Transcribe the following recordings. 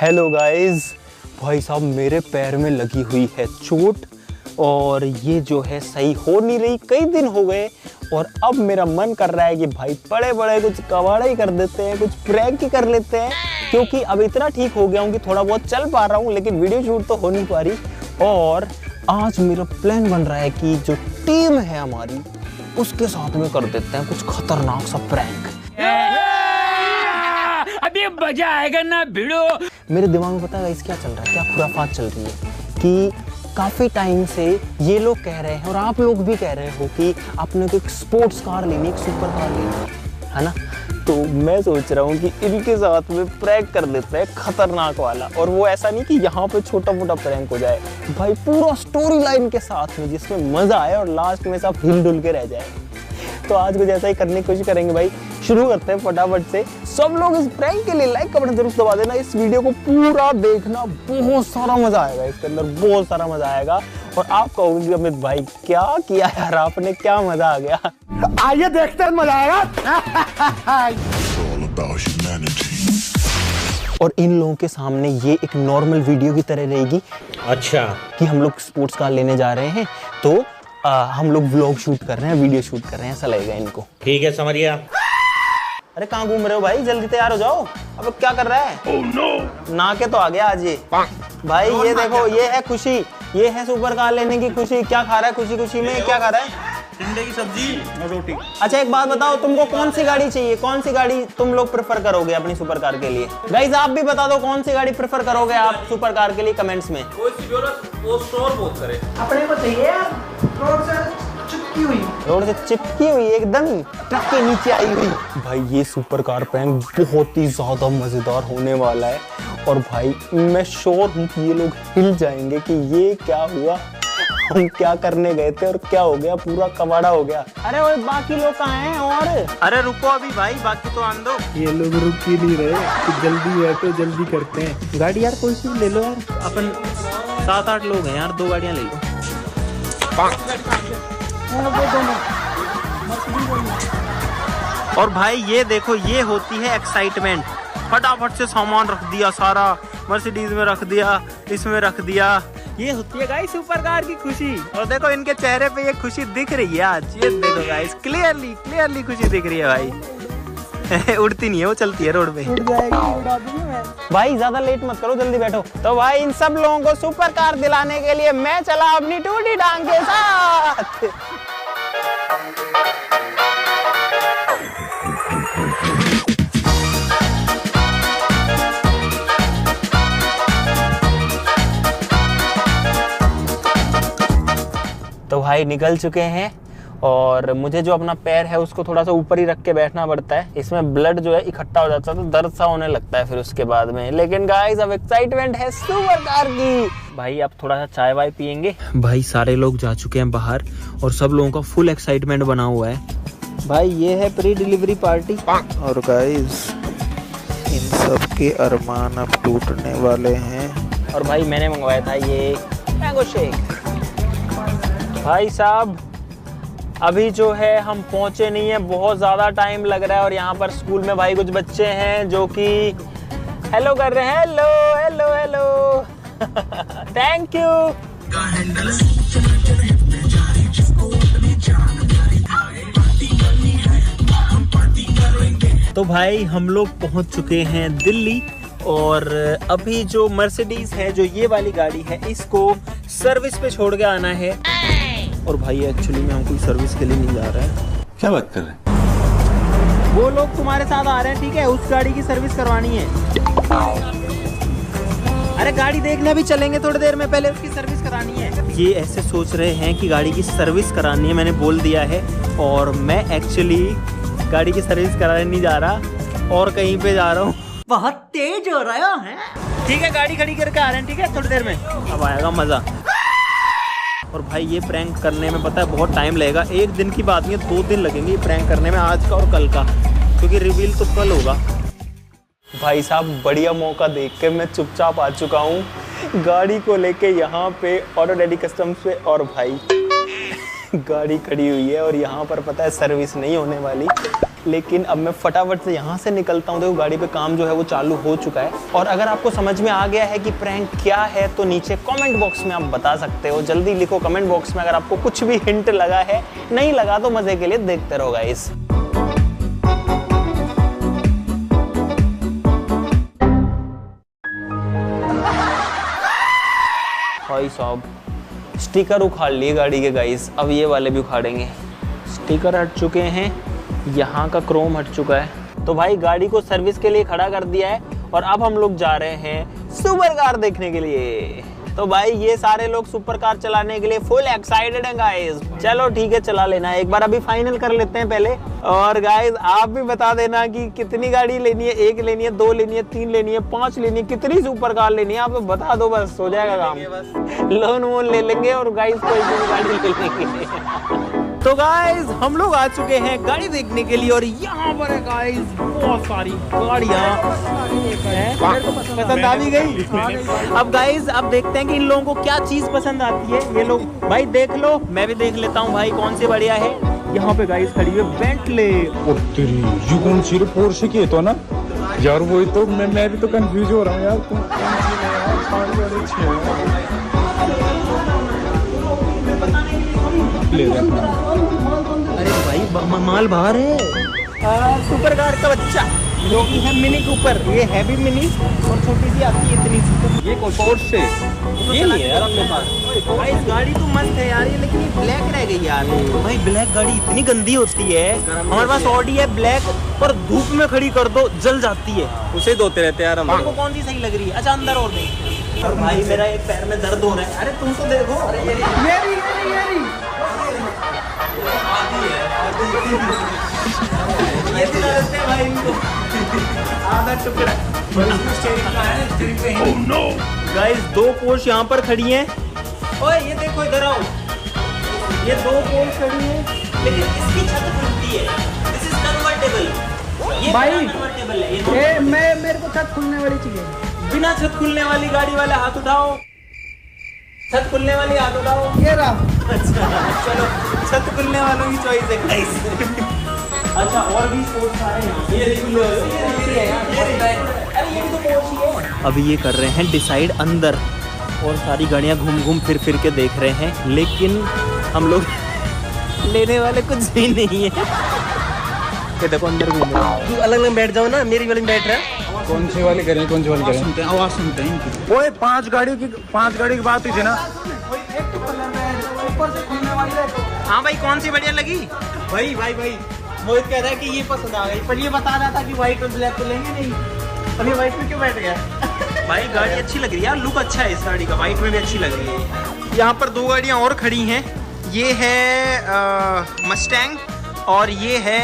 Hello guys, भाई साहब मेरे पैर में लगी हुई है चोट और ये जो है सही हो नहीं रही, कई दिन हो गए और अब मेरा मन कर रहा है कि भाई बड़े बड़े कुछ कबाड़ा ही कर देते हैं, कुछ प्रैंक ही कर लेते हैं, क्योंकि अब इतना ठीक हो गया हूँ कि थोड़ा बहुत चल पा रहा हूँ, लेकिन वीडियो शूट तो हो नहीं पा रही। और आज मेरा प्लान बन रहा है कि जो टीम है हमारी उसके साथ में कर देते हैं कुछ खतरनाक सा प्रैंक। अभी मजा आएगा ना भिड़ो। मेरे दिमाग में पता है क्या चल रहा है, क्या खुराफात चल रही है कि काफ़ी टाइम से ये लोग कह रहे हैं और आप लोग भी कह रहे हो कि आपने को एक स्पोर्ट्स कार लेनी, एक सुपर कार लेनी है ना। तो मैं सोच रहा हूँ कि इनके साथ में प्रैंक कर लेते हैं खतरनाक वाला। और वो ऐसा नहीं कि यहाँ पे छोटा मोटा प्रैंक हो जाए भाई, पूरा स्टोरी लाइन के साथ में जिसमें मज़ा आए और लास्ट में सब हिल डुल के रह जाए। तो आज कुछ ऐसा ही करने की कोशिश करेंगे भाई। शुरू करते हैं फटाफट से। सब लोग इस प्रैंक के लिए लाइक का बटन जरूर दबा देना। इस वीडियो को पूरा देखना, बहुत सारा मजा आएगा, इसके अंदर बहुत सारा मजा आएगा। और आप कहोगे अमित भाई क्या किया यार आपने, क्या मजा आ गया। आइए देखते हैं, मजा आएगा। और इन लोगों के सामने ये एक नॉर्मल वीडियो की तरह रहेगी। अच्छा कि हम लोग स्पोर्ट्स कार लेने जा रहे हैं, तो हम लोग व्लॉग शूट कर रहे हैं, वीडियो शूट कर रहे हैं, ऐसा लगेगा इनको। ठीक है, समझ गया। अरे कहाँ घूम रहे हो भाई, जल्दी तैयार हो जाओ। अब क्या कर रहा है? oh, no. ना के तो आ गया आज ये भाई। ये देखो, ये है खुशी, ये है सुपर कार लेने की खुशी। क्या खा रहा है खुशी खुशी में, क्या खा रहा है? टिंडे की सब्जी और रोटी। अच्छा एक बात बताओ, तुमको कौन सी गाड़ी चाहिए, कौन सी गाड़ी तुम लोग प्रेफर करोगे अपनी सुपर कार के लिए? गाइस आप भी बता दो कौन सी गाड़ी प्रेफर करोगे आप सुपर कार के लिए कमेंट्स में। वो स्टोर बहुत करे। अपने को चाहिए यार, रोड से चिपकी हुई एकदम ही ट्रक के नीचे आई हुई। भाई ये सुपर कार प्रैंक बहुत ही ज्यादा मजेदार होने वाला है और भाई मैं श्योर हूँ कि ये लोग हिल जाएंगे कि ये क्या हुआ, हम क्या करने गए थे और क्या हो गया, पूरा कबाड़ा हो गया। अरे और बाकी लोग कहाँ हैं? और अरे रुको अभी भाई, बाकी तो आन दो। ये लोग रुक ही नहीं रहे कि जल्दी है तो जल्दी करते हैं। गाड़ी यार कोई सी ले लो यार, अपन 7-8 लोग हैं यार, 2 गाड़ियां ले लो। और भाई ये देखो, ये होती है एक्साइटमेंट। फटाफट से सामान रख दिया, सारा मर्सिडीज में रख दिया, इसमें रख दिया। ये होती है गाइस सुपर कार की खुशी। और देखो इनके चेहरे पे ये खुशी दिख रही है आज। ये देखो गाइस, क्लियरली खुशी दिख रही है भाई। उड़ती नहीं है वो, चलती है रोड पे। उड़ जाएगी, उड़ा दूंगा मैं। भाई ज्यादा लेट मत करो, जल्दी बैठो। तो भाई इन सब लोगों को सुपर कार दिलाने के लिए मैं चला अपनी टूटी टांग के साथ। तो भाई निकल चुके हैं और मुझे जो अपना पैर है उसको थोड़ा सा ऊपर ही रख के बैठना पड़ता है, इसमें ब्लड जो है इकट्ठा हो जाता है तो दर्द सा होने लगता है फिर उसके बाद में। लेकिन गाइस अब एक्साइटमेंट है सुपर कार की। भाई अब थोड़ा सा चाय वाय पियेंगे। भाई सारे लोग जा चुके हैं बाहर और सब लोगों का फुल एक्साइटमेंट बना हुआ है। भाई ये है प्री डिलीवरी पार्टी। और गाइस इन सब के अरमान अब टूटने वाले हैं। और भाई मैंने मंगवाया था ये मैंगो शेक। भाई साहब अभी जो है हम पहुंचे नहीं है, बहुत ज़्यादा टाइम लग रहा है। और यहाँ पर स्कूल में भाई कुछ बच्चे हैं जो कि हेलो कर रहे हैं, हेलो थैंक यू। तो भाई हम लोग पहुंच चुके हैं दिल्ली और अभी जो मर्सिडीज है, जो ये वाली गाड़ी है, इसको सर्विस पे छोड़ के आना है। और भाई एक्चुअली में हम कोई सर्विस के लिए नहीं जा रहे हैं। क्या बात कर रहे हैं? वो लोग तुम्हारे साथ आ रहे हैं, ठीक है? उस गाड़ी की सर्विस करवानी है। अरे गाड़ी देखने भी चलेंगे थोड़ी देर में, पहले उसकी सर्विस करानी है। ये ऐसे सोच रहे हैं कि गाड़ी की सर्विस करानी है, मैंने बोल दिया है। और मैं एक्चुअली गाड़ी की सर्विस कराने नहीं जा रहा और कहीं पे जा रहा हूँ। बहुत तेज हो रहा है। ठीक है, गाड़ी खड़ी करके आ रहे हैं, ठीक है? थोड़ी देर में अब आएगा मजा। और भाई ये प्रैंक करने में पता है बहुत टाइम लगेगा, एक दिन की बात नहीं है, 2 दिन लगेंगे ये प्रैंक करने में, आज का और कल का, क्योंकि रिवील तो कल होगा। भाई साहब बढ़िया मौका देख के मैं चुपचाप आ चुका हूँ गाड़ी को लेके यहाँ पे ऑटो डैडी कस्टम्स पे। और भाई गाड़ी खड़ी हुई है और यहाँ पर पता है सर्विस नहीं होने वाली, लेकिन अब मैं फटाफट से यहाँ से निकलता हूँ। देखो गाड़ी पे काम जो है वो चालू हो चुका है। और अगर आपको समझ में आ गया है कि प्रैंक क्या है तो नीचे कमेंट बॉक्स में आप बता सकते हो। जल्दी लिखो कमेंट बॉक्स में अगर आपको कुछ भी हिंट लगा है। नहीं लगा तो मजे के लिए देखते रहो गाइस। भाई साहब स्टिकर उखाड़ लिए गाड़ी के गाइस, अब ये वाले भी उखाड़ेंगे। स्टिकर हट चुके हैं, यहाँ का क्रोम हट चुका है। तो भाई गाड़ी को सर्विस के लिए खड़ा कर दिया है और अब हम लोग जा रहे हैं सुपर कार देखने के लिए। तो भाई ये सारे लोग सुपर कार चलाने के लिए फुल एक्साइटेड हैं गाइस। चलो ठीक है चला लेना है, एक बार अभी फाइनल कर लेते हैं पहले। और गाइस आप भी बता देना कि कितनी गाड़ी लेनी है, 1 लेनी है, 2 लेनी है, 3 लेनी है, 5 लेनी है, कितनी सुपर कार लेनी है, आप बता दो बस हो जाएगा काम। लोन वोन ले लेंगे और गाइस कोई भी गाड़ी ले लेंगे। तो गाइस हम लोग आ चुके हैं गाड़ी देखने के लिए और यहाँ पर है गाइस बहुत सारी गाड़ियाँ पसंद आ भी गई। अब गाइस अब देखते हैं कि इन लोगों को क्या चीज पसंद आती है। ये लोग भाई देख लो, मैं भी देख लेता हूँ भाई कौन सी बढ़िया है। यहाँ पे गाइस खड़ी है बेंटले। ये कौन सी पोर्शे की है तो ना यार, वही तो मैं भी तो कंफ्यूज हो रहा हूँ यार। कौन सी है यार, सारी वाली अच्छी है। अरे भाई माल बाहर है। सुपर कार का बच्चा जो कि है मिनी कूपर, ये है भी मिनी और छोटी सी आती है इतनी सी। ये कौन पोर्शे ये नहीं है यार अपने पास। भाई इस गाड़ी तो मस्त है यार ये, लेकिन ये ब्लैक रह गई यार। भाई ब्लैक गाड़ी इतनी गंदी होती है। हमारे पास ऑडी है ब्लैक, पर धूप में खड़ी कर दो जल जाती है। उसे धोते रहते यार हम। आपको कौन सी सही लग रही है? अच्छा अंदर और नहीं। और भाई मेरा एक पैर में दर्द हो रहा है। अरे तुम तो देखो। ये दिला देते हैं भाई इनको आधा टुकड़ा। Oh no! गाइस 2 पोर्श यहाँ पर खड़ी हैं। ओए ये देखो इधर आओ, ये 2 पोर्श खड़ी हैं, लेकिन इसकी छत खुलती है। This is convertible. ये भाई कन्वर्टेबल है। ये मेरे को छत खुलने वाली चाहिए। बिना छत खुलने वाली गाड़ी वाले हाथ उठाओ। छत खुलने वाली हाथ उठाओ। ये रहा। अच्छा चलो छत खुलने वालों की चॉइस है गाइस। अच्छा और भी स्पोर्ट्स आ रहे हैं। ये भी तो पोर्श ही है। अभी ये कर रहे हैं डिसाइड अंदर और सारी गाड़ियाँ घूम घूम फिर के देख रहे हैं, लेकिन हम लोग लेने वाले कुछ भी नहीं है। ये देखो अंदर घूम रहे हैं। तू अलग में बैठ जाओ ना, मेरी वाली में बैठ रहा है। कौन सी वाली करें, कौन सी वाली करें? आवाज सुनते हैं इनकी। ओए 5 गाड़ी की बात हुई थी ना। ऊपर से खुलने वाली है। हाँ भाई कौन सी बढ़िया लगी? भाई मोहित कह रहा है कि ये पसंद आ गई, पर ये बता रहा था कि व्हाइट और ब्लैक तो लेंगे नहीं। और ये व्हाइट में क्यों बैठ गया? भाई गाड़ी अच्छी लग रही है यार, लुक अच्छा है इस गाड़ी का, व्हाइट में भी अच्छी लग रही है। यहाँ पर 2 गाड़ियाँ और खड़ी हैं। ये है मस्टैंग और ये है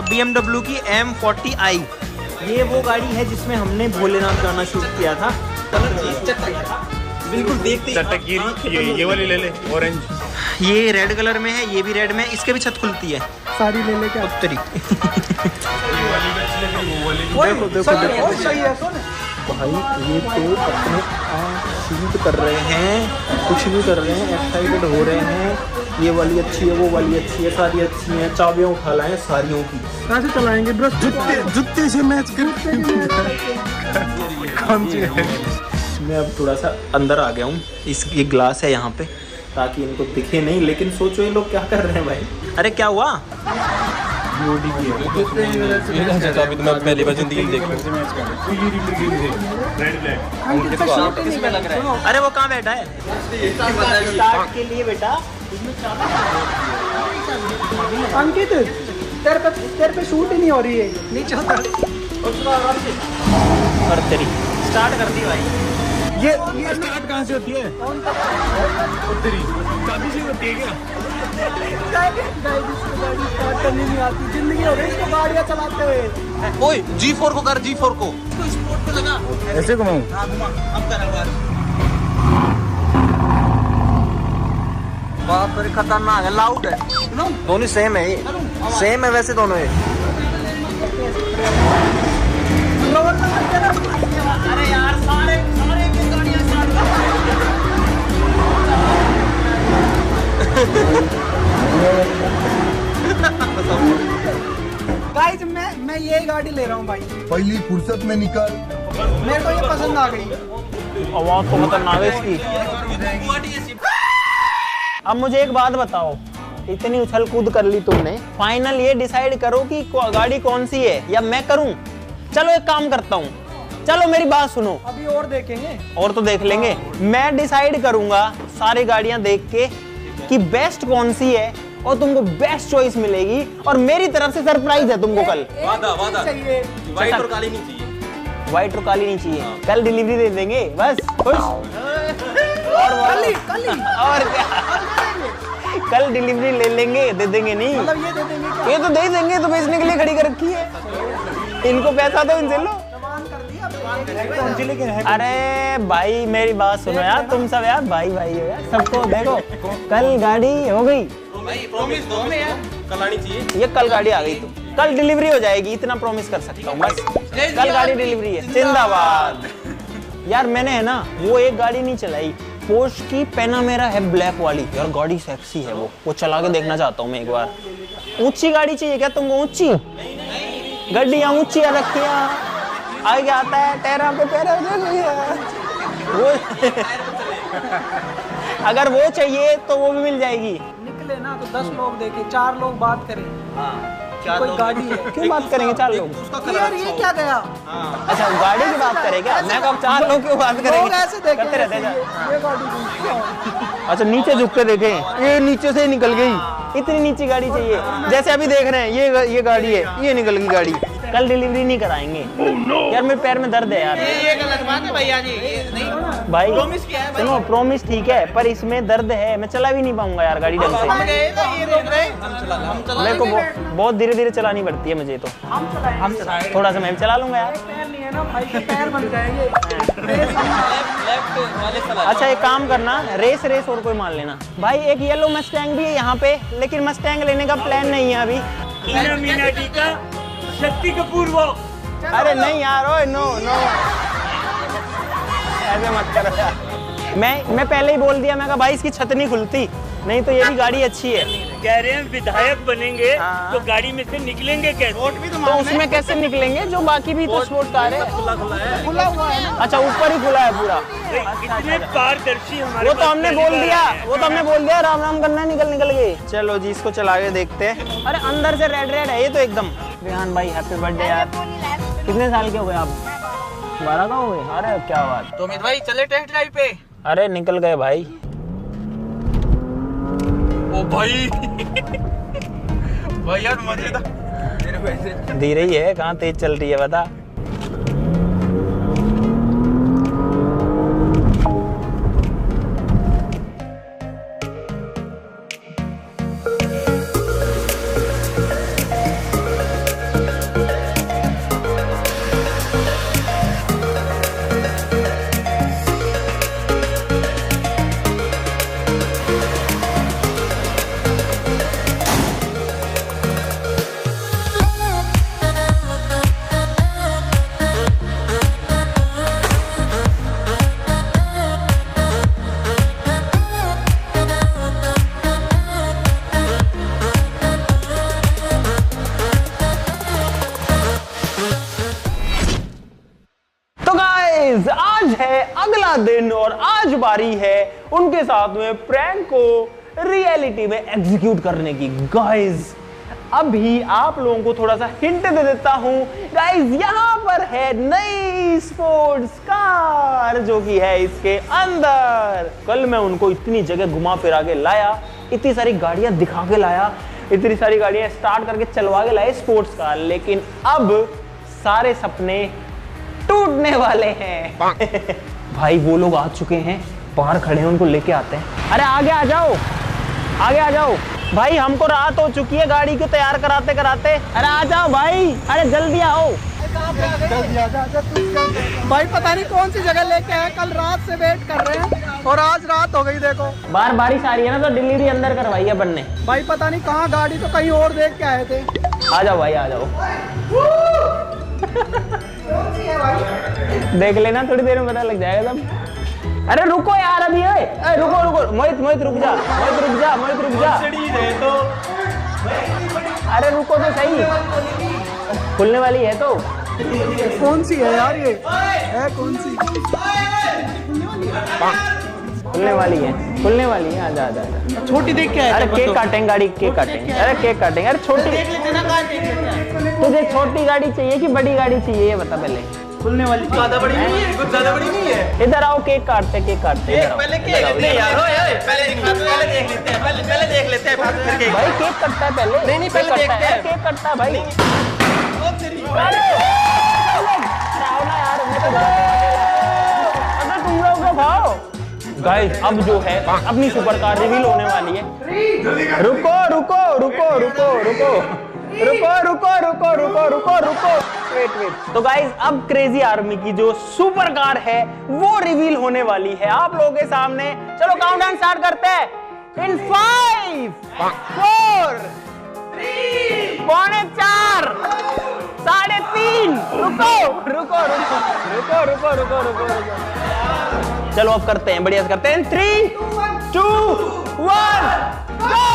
BMW की M40i। ये वो गाड़ी है जिसमें हमने भोलेनाथ गाना शूट किया था। बिल्कुल देखते ये वाली ले ले, ऑरेंज। ये रेड कलर में है, ये भी रेड में है, इसके भी छत खुलती है। सारी ले लेके उत्तरी। देखो सही है। भाई ये तो अपने आप शूट कर रहे हैं, कुछ भी कर रहे हैं, एक्साइटेड हो रहे हैं। ये वाली अच्छी है, वो वाली अच्छी है, सारी अच्छी हैं। चाबियाँ उठा लाएं सारियों की। कहाँ से चलाएंगे ब्रश? जुत्ते से मैच मैं अब थोड़ा सा अंदर आ गया हूँ। ये ग्लास है यहाँ पे ताकि इनको दिखे नहीं, लेकिन सोचो ये लोग क्या कर रहे हैं भाई। अरे क्या हुआ? अभी तो मैं पहली बार जिंदगी में देख रहा हूँ। अरे वो कहाँ बैठा है? स्टार्ट के लिए बेटा। अंकित तेरे पे शूट ही नहीं हो रही है, नीचे उतर। और तेरी स्टार्ट कर दी भाई। ये स्टार्ट कहाँ से होती है? तेरी चाबी से होती है क्या? गाड़ी स्टार्ट करनी नहीं आती, जिंदगी हो गई इसको गाड़ियाँ चलाते हुए। ओए G4 को कर, G4 को। स्पोर्ट पे लगा। ऐसे घुमाऊं? अब कर आवाज। बाप रे खतरनाक है, लाउड है। दोनों सेम है, सेम है वैसे दोनों है। अरे यार सारे गाड़ियाँ स्टार्ट पहली फुर्सत में निकल। मेरे को ये पसंद आ गई। आवाज तो खतरनाक है इसकी। अब मुझे एक बात बताओ, इतनी उछल कूद कर ली तुमने, फाइनल ये डिसाइड करो कि गाड़ी कौन सी है या मैं करूं। चलो एक काम करता हूं, चलो मेरी बात सुनो। अभी और देखेंगे, और तो देख लेंगे। मैं डिसाइड करूंगा सारी गाड़ियां देख के कि बेस्ट कौन सी है और तुमको बेस्ट चॉइस मिलेगी, और मेरी तरफ से सरप्राइज है तुमको कल। वादा चाहिए। व्हाइट और काली नहीं चाहिए। व्हाइट और काली नहीं चाहिए, कल डिलीवरी दे देंगे बस, खुश। और क्या, कल डिलीवरी ले लेंगे, दे देंगे नहीं, मतलब ये दे देंगे क्या? ये तो दे देंगे, तो बेचने के लिए खड़ी कर रखी है, इनको पैसा दो, इनसे लो। अरे भाई मेरी बात सुनो यार, तुम सब यार भाई भाई हो यार, सबको देखो कल गाड़ी हो गई। प्रॉमिस दो हमें यार, कल आनी चाहिए। ये कल गाड़ी आ गई तो कल डिलीवरी हो जाएगी, इतना प्रॉमिस कर सकता हूँ बस। कल गाड़ी डिलीवरी है, जिंदाबाद। यार मैंने है ना वो एक गाड़ी नहीं चलाई, पोर्श की पैनामेरा है ब्लैक वाली, यार गाड़ी सेक्सी है वो चला के देखना चाहता हूँ मैं एक बार। ऊंची गाड़ी चाहिए क्या तुमको? ऊंची गड्डियाँ ऊंची रखियाँ, आगे आता है टैरा पे पैरा वो अगर वो चाहिए तो वो भी मिल जाएगी। निकले ना तो 10 लोग देखे, 4 लोग बात करें। कोई गाड़ी है, क्यों बात करेंगे 4 लोग? यार ये क्या गया? अच्छा गाड़ी की बात करें क्या? मैं कब 4 लोग क्यों बात करेंगे? लोग ऐसे देखे करते रहते हैं। ये गाड़ी दूसरी। अच्छा नीचे झुक के देखें, ये नीचे से निकल गई, इतनी नीची गाड़ी चाहिए। जैसे अभी देख रहे हैं ये गाड़ी है, ये निकल गई गाड़ी। कल डिलीवरी नहीं कराएंगे। यार मेरे पैर में दर्द है यार। ये गलत बात है भैया जी, ये नहीं भाई प्रॉमिस किया है भाई। सुनो, प्रॉमिस ठीक है, पर इसमें दर्द है, मैं चला भी नहीं पाऊंगा यार गाड़ी ढंग हम से। गए ना, ये रोक रहे, हम चला मेरे को बहुत धीरे धीरे चलानी पड़ती है मुझे तो। हम चलाएंगे। थोड़ा सा मैं भी चला लूंगा यार। पैर नहीं है ना भाई के, पैर बन जाएंगे। अच्छा एक काम करना, रेस और कोई मान लेना भाई। एक येलो मस्टैंग भी है यहाँ पे, लेकिन मस्टैंग लेने का प्लान नहीं है अभी। शक्ति कपूर वो। अरे नहीं यार, ओए नो ऐसे मत करो यार। मैं पहले ही बोल दिया, मैं कहा भाई इसकी छत नहीं खुलती, नहीं तो ये भी गाड़ी अच्छी है। कह रहे हैं विधायक बनेंगे हाँ। तो गाड़ी में से निकलेंगे कैसे? तो उसमें कैसे निकलेंगे, जो बाकी भी तो स्पोर्ट कार है। खुला हुआ है ना। अच्छा ऊपर ही खुला है पूरा। इतने पारदर्शी हमारे वो तो पास हमने पहली बोल बार दिया, आए हैं। वो तो हमने बोल दिया, राम राम करना है, निकल गए। चलो जी इसको चला के देखते हैं। अरे अंदर से रेड है ये तो एकदम। रेहान भाई हैप्पी बर्थडे यार। कितने साल के हो गए आप? 12 का हो गए? अरे क्या बात। तो अमित भाई चले टेस्ट ड्राइव पे। अरे निकल गए भाई। ओ भाई भाई यार मजेदार। धीरे ही है, कहाँ तेज चल रही है बता। आज है अगला दिन और आज बारी है उनके साथ में प्रैंक को रियलिटी में एग्जीक्यूट करने की। गाइस अभी आप लोगों को थोड़ा सा हिंट दे देता हूं। गाइस यहाँ पर है नई स्पोर्ट्स कार जो कि है इसके अंदर। कल मैं उनको इतनी जगह घुमा फिरा के लाया, इतनी सारी गाड़ियां दिखा के लाया, इतनी सारी गाड़ियां स्टार्ट करके चलवा के लाए स्पोर्ट्स कार, लेकिन अब सारे सपने टूटने वाले हैं। भाई वो लोग आ चुके हैं, बाहर खड़े हैं, उनको लेके आते हैं। अरे आगे आ जाओ, आगे आ जाओ भाई, हमको रात हो चुकी है गाड़ी को तैयार कराते कराते। अरे आ जाओ भाई, अरे जल्दी आओ। भाई पता नहीं कौन सी जगह लेके आए, कल रात से वेट कर रहे हैं और आज रात हो गई। देखो बार बारिश आ रही है ना, तो डिलीवरी अंदर करवाई है अपन ने। भाई पता नहीं कहाँ गाड़ी, तो कहीं और देख के आए थे। आ जाओ भाई, आ जाओ। देख लेना, थोड़ी देर में पता लग जाएगा सब। अरे रुको यार अभी, रुको रुको, मोहित रुक जा, मोहित रुक जा। अरे रुको तो सही, खुलने वाली है तो। कौन सी है यार ये? है कौन सी? खुलने वाली है, खुलने वाली है। आजा आजा आजा। छोटी देख के अरे केक काटेंगे गाड़ी, केक काटेंगे। अरे केक काटेंगे। अरे छोटी, देख लेते ना कार देख लेते हैं। तुझे छोटी गाड़ी चाहिए कि बड़ी गाड़ी चाहिए ये बता पहले। खुलने वाली ज्यादा बड़ी नहीं है, कुछ ज्यादा बड़ी नहीं है। इधर आओ, केक काटते, केक काटते। इधर आओ, पहले इधर केक आओ, नहीं इधर यार, आओ। पहले देख लेते हैं, पहले देख लेते हैं, फिर केक। भाई केक कटता है पहले। नहीं, पहले केक कटता देखते है, हैं। केक कटता है भाई। अगर तुम लोग तो खाओ। गाइस अब जो है अपनी सुपर कार रिवील होने वाली है। रुको रुको रुको रुको रुको रुको रुको रुको रुको रुको रुको वेट। तो गाइस अब क्रेजी आर्मी की जो सुपर कार है वो रिवील होने वाली है आप लोगों के सामने। चलो काउंटडाउन स्टार्ट करते हैं। इन 5 4 3 पौने 4 साढ़े 3। रुको रुको रुको रुको रुको रुको रुको रुको। चलो अब करते हैं, बढ़िया से करते हैं। 3 2 1 गो।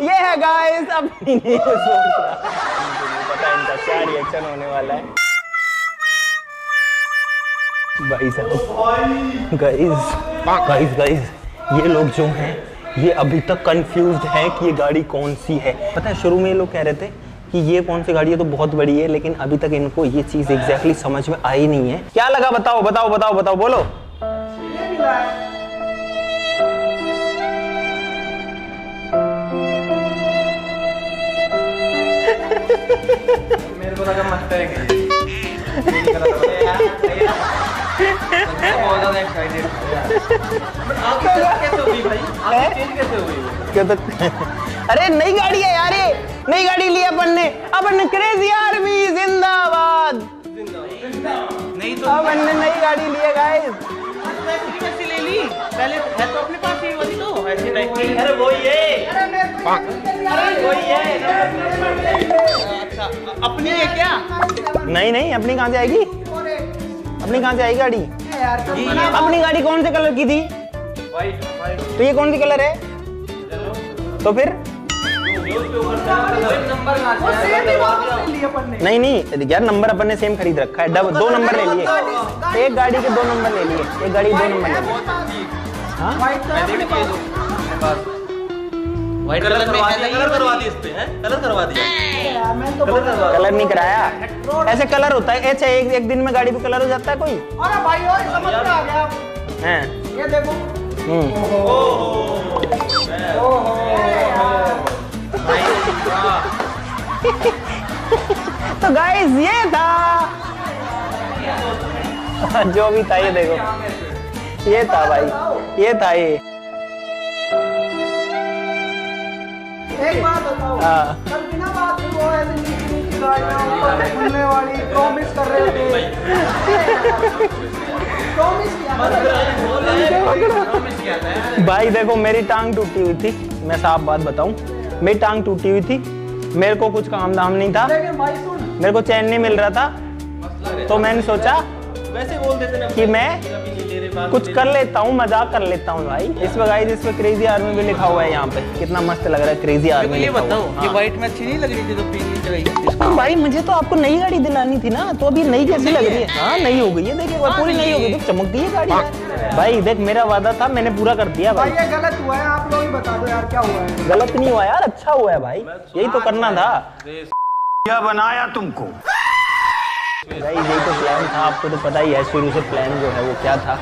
ये है गाइस अपनी सोच रहा पता है इनका क्या रिएक्शन होने वाला है। भाई साहब गाइस गाइस ये लोग जो हैं ये अभी तक कंफ्यूज्ड हैं कि ये गाड़ी कौन सी है। पता है शुरू में ये लोग कह रहे थे कि ये कौन सी गाड़ी है तो बहुत बड़ी है, लेकिन अभी तक इनको ये चीज एग्जैक्टली समझ में आई नहीं है। क्या लगा बताओ बताओ बताओ बताओ बोलो। मेरे को लगा मस्टैग है। बहुत ज्यादा एक्साइटेड। आपकी कैसे हुई भाई? आपकी चेंज कैसे हुई? क्या तो अरे नई गाड़ी है यार, ये नई गाड़ी ली अपन ने क्रेजी आर्मी जिंदाबाद। नहीं तो अपन ने नई गाड़ी ली है गाइस। कैसे ले ली? पहले है तो अपने पास ही वाली तो ऐसी टाइप की। अरे वही है, अरे वही है। अच्छा अपनी है क्या? नहीं नहीं अपनी कहाँ से आएगी, अपनी कहाँ से आएगी गाड़ी? अपनी गाड़ी कौन से कलर की थी? वाइट। तो ये कौन सी कलर है? तो फिर नहीं नहीं यार नंबर अपन ने सेम खरीद रखा है। 2 नंबर ले लिए, एक गाड़ी के 2 नंबर ले लिए, एक गाड़ी के 2 नंबर ले लिए। हाँ वाइट कलर करवा दी, इस पे है कलर करवा दिया। कलर नहीं कराया, ऐसे कलर होता है। अच्छा एक दिन में गाड़ी पे कलर हो जाता है कोई? अरे भाई ओए समझ में आ गया। हैं ये देखो। तो गाइस ये था जो भी था, ये देखो ये था भाई, ये था ये। एक बात बताओ, कल बिना बात में वो ऐसे नीचे गाड़ियां खुलने वाली प्रॉमिस कर रहे थे। प्रॉमिस किया था भाई देखो मेरी टांग टूटी हुई थी, मैं साफ बात बताऊं, मेरी टांग टूटी हुई थी, मेरे को कुछ काम धाम नहीं था, मेरे को चैन नहीं मिल रहा था, तो मैंने सोचा वैसे बोल देते ना कि मैं कुछ कर लेता हूँ, मजाक कर लेता हूँ भाई। इस पे गाइस इस पे क्रेजी आर्मी भी लिखा हुआ है यहाँ पे, कितना मस्त लग रहा है क्रेजी आर्मी। ये बताओ ये व्हाइट में अच्छी नहीं लग रही थी तो पीली चाहिए। तो भाई मुझे तो आपको नई गाड़ी दिलानी थी ना, तो अभी नई कैसी लग रही है? हाँ नई हो गई है, देखिए पूरी नई हो गई, तो चमक गई है गाड़ी। भाई देख मेरा वादा था, मैंने पूरा कर दिया भाई। ये गलत हुआ है, आप लोग ही बता दो यार क्या हुआ है। गलत नहीं हुआ यार, अच्छा हुआ है भाई, यही तो करना था। क्या बनाया तुमको? भाई यही तो प्लान था, आपको तो पता ही है शुरू से प्लान जो है वो क्या था।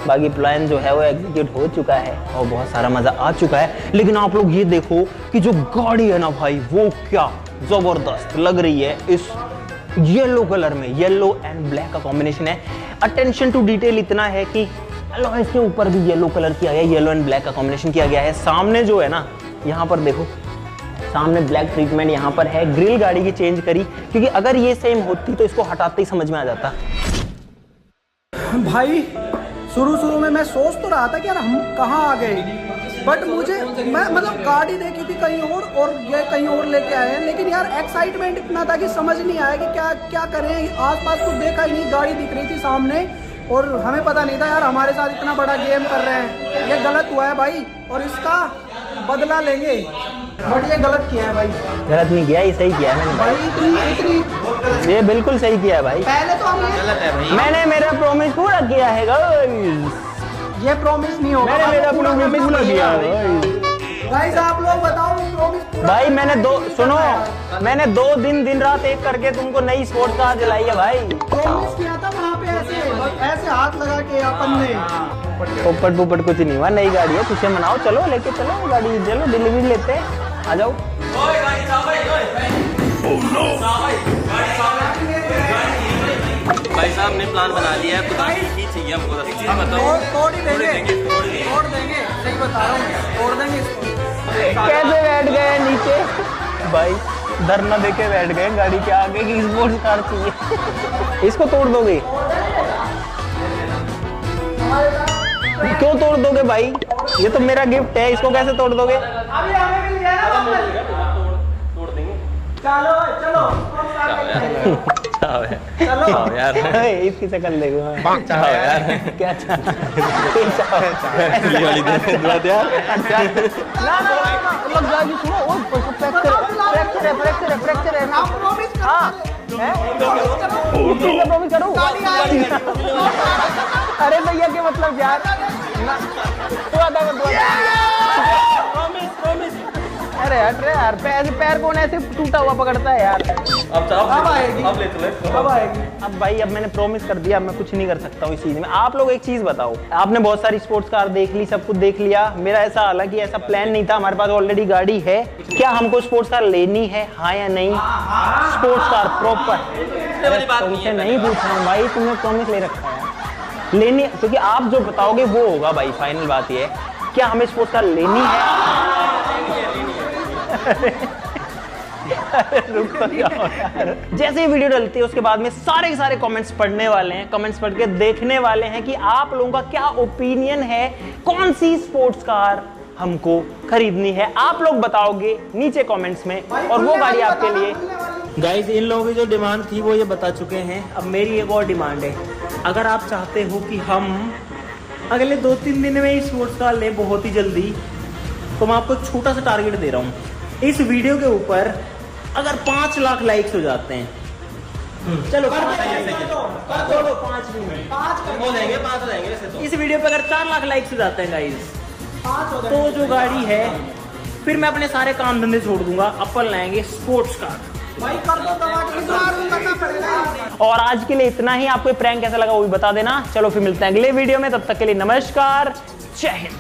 बाकी प्लान जो है वो एग्जीक्यूट हो चुका है और बहुत सारा मजा आ चुका है। लेकिन आप लोग ये देखो कि जो गाड़ी है ना भाई वो क्या जबरदस्त लग रही है इस येलो कलर में। येलो एंड ब्लैक का कॉम्बिनेशन है। अटेंशन टू डिटेल इतना है कि अलॉयज के ऊपर भी येलो कलर किया गया है, येलो एंड ब्लैक का कॉम्बिनेशन किया गया है। सामने जो है ना यहाँ पर देखो, सामने ब्लैक ट्रीटमेंट यहाँ पर है, ग्रिल गाड़ी की चेंज करी, क्योंकि अगर ये सेम होती तो इसको हटाते ही समझ में आ जाता। भाई शुरू में मैं सोच तो रहा था कि यार हम कहाँ आ गए, बट मैं मतलब गाड़ी देखी थी कहीं और ये कहीं और लेके आए हैं, लेकिन यार एक्साइटमेंट इतना था कि समझ नहीं आया कि क्या करें। आसपास कुछ देखा ही नहीं, गाड़ी दिख रही थी सामने और हमें पता नहीं था यार हमारे साथ इतना बड़ा गेम कर रहे हैं। ये गलत हुआ है भाई और इसका बदला लेंगे, बट ये गलत किया है भाई। गलत नहीं किया, ये सही किया है मैंने भाई। इतनी ये बिल्कुल सही किया है भाई। पहले तो हम गलत है भाई। मैंने मेरा प्रॉमिस पूरा किया है गाइस। ये प्रॉमिस नहीं होगा, मैंने मेरा प्रॉमिस पूरा किया है गाइस। आप लोग बताओ प्रॉमिस भाई। मैंने मैंने 2 दिन रात एक करके तुमको नई स्पोर्ट्स कार दिलाई है भाई। प्रॉमिस किया था वहाँ पे, ऐसे हाथ लगा के अपन ने। पोपट पोपट कुछ नहीं हुआ, नई गाड़ी है, खुशियां मनाओ। चलो लेके चलो गाड़ी, चलो डिलीवरी लेते हैं, आ जाओ। भाई साहब ने प्लान बना लिया है, खुदा की चाहिए हमको। तोड़ देंगे, सही बता रहा हूँ, तोड़ देंगे इसको। कैसे बैठ गए नीचे भाई, धरना देके बैठ गए गाड़ी के आगे की स्पोर्ट्स कार चाहिए। इसको तोड़ दोगे? क्यों तोड़ दोगे भाई, ये तो मेरा गिफ्ट है, इसको कैसे तोड़ दोगे? अभी हमें मिल गया ना, तोड़ देंगे। चलो चलो यार, इसकी शक्ल देखो। चाहो यार, क्या चाहो? ये वाली दुआ दे यार। ना लग जाएगी। सुनो, ओ फ्रैक्चर है ना। हाँ प्रॉमिस करो। अरे भैया क्या मतलब यार, अरे हट रे यार, पैर कौन ऐसे टूटा हुआ पकड़ता है यार। अब आएगी, अब आएगी। अब भाई अब मैंने प्रॉमिस कर दिया, मैं कुछ नहीं कर सकता हूँ इस चीज में। आप लोग एक चीज बताओ, आपने बहुत सारी स्पोर्ट्स कार देख ली, सब कुछ देख लिया। मेरा ऐसा हालांकि ऐसा प्लान नहीं था, हमारे पास ऑलरेडी गाड़ी है। क्या हमको स्पोर्ट्स कार लेनी है, हाँ या नहीं? स्पोर्ट्स कार प्रॉपर तुमसे नहीं पूछ रहा हूँ भाई, तुमने प्रॉमिस ले रखा है लेनी, क्योंकि आप जो बताओगे वो होगा भाई। फाइनल बात ये है, क्या हमें स्पोर्ट्स कार लेनी है? जैसे ही वीडियो डलती है उसके बाद में सारे के सारे कमेंट्स पढ़ने वाले हैं, कमेंट्स पढ़ के देखने वाले हैं कि आप लोगों का क्या ओपिनियन है, कौन सी स्पोर्ट्स कार हमको खरीदनी है। आप लोग बताओगे नीचे कमेंट्स में, और वो गाड़ी आपके लिए। गाइस, इन लोगों की जो डिमांड थी वो ये बता चुके हैं। अब मेरी एक और डिमांड है, अगर आप चाहते हो कि हम अगले 2-3 दिन में स्पोर्ट्स कार लें बहुत ही जल्दी, तो मैं आपको छोटा सा टारगेट दे रहा हूँ। इस वीडियो के ऊपर अगर 5 लाख लाइक्स हो जाते हैं, चलो 5 इस वीडियो पे अगर 4 लाख लाइक्स हो जाते हैं गाइस, तो जो गाड़ी है फिर मैं अपने सारे काम धंधे छोड़ दूंगा, अपन लाएंगे स्पोर्ट्स कार। भाई कर दो दवा के करना पड़ेगा। और आज के लिए इतना ही। आपको प्रैंक कैसा लगा वो भी बता देना। चलो फिर मिलते हैं अगले वीडियो में, तब तक के लिए नमस्कार, जय हिंद।